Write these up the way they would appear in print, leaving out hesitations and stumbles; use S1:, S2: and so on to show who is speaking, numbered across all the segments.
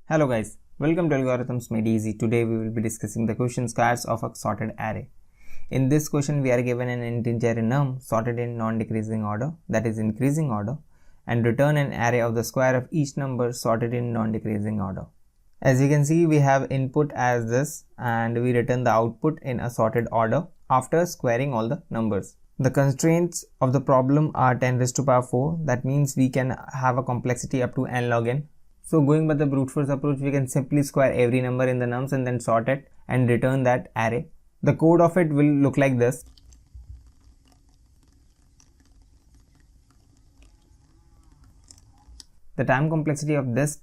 S1: Hello guys, welcome to Algorithms Made Easy. Today we will be discussing the question squares of a sorted array. In this question we are given an integer num sorted in non-decreasing order, that is increasing order, and return an array of the square of each number sorted in non-decreasing order. As you can see, we have input as this and we return the output in a sorted order after squaring all the numbers. The constraints of the problem are 10 raised to power 4. That means we can have a complexity up to n log n. So going by the brute force approach, we can simply square every number in the nums and then sort it and return that array. The code of it will look like this. The time complexity of this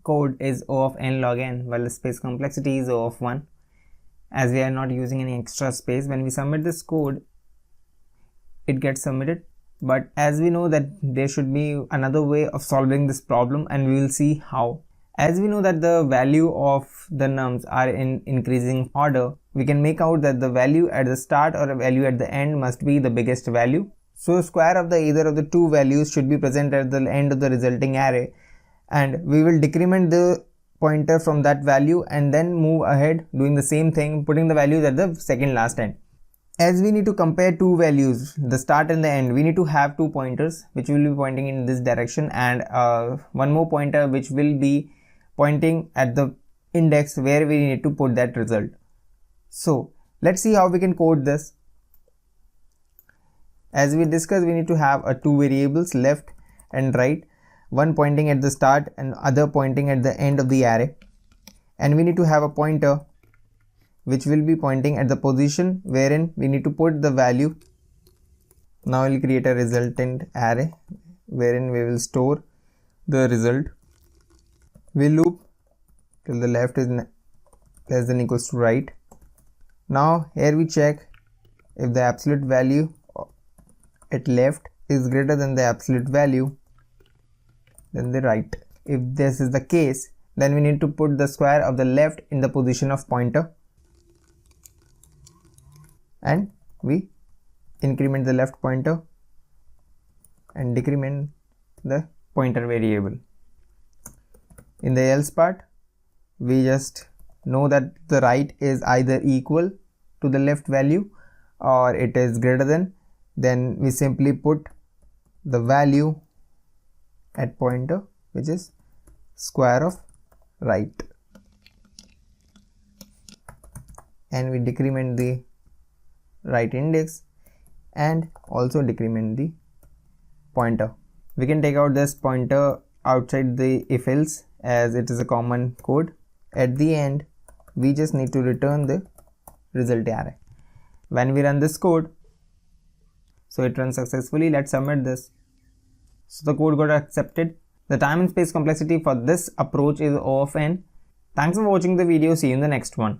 S1: code is O of n log n, while the space complexity is O of 1. As we are not using any extra space, when we submit this code, it gets submitted. But as we know that there should be another way of solving this problem, and we will see how. As we know that the value of the nums are in increasing order, we can make out that the value at the start or a value at the end must be the biggest value. So square of either of the two values should be present at the end of the resulting array, and we will decrement the pointer from that value and then move ahead doing the same thing, putting the values at the second last end. As we need to compare two values, the start and the end, we need to have two pointers which will be pointing in this direction and one more pointer which will be pointing at the index where we need to put that result. So let's see how we can code this. As we discussed, we need to have two variables, left and right, one pointing at the start and other pointing at the end of the array, and we need to have a pointer which will be pointing at the position wherein we need to put the value. Now we'll create a resultant array wherein we will store the result. We'll loop till the left is less than equals to right. Now here we check if the absolute value at left is greater than the absolute value than the right. If this is the case, then we need to put the square of the left in the position of pointer, and we increment the left pointer and decrement the pointer variable. In the else part, we just know that the right is either equal to the left value or it is greater than, then we simply put the value at pointer which is square of right, and we decrement the right index and also decrement the pointer. We can take out this pointer outside the if else as it is a common code. At the end, we just need to return the result array. When we run this code, so it runs successfully. Let's submit this. So the code got accepted. The time and space complexity for this approach is O of n. Thanks for watching the video. See you in the next one.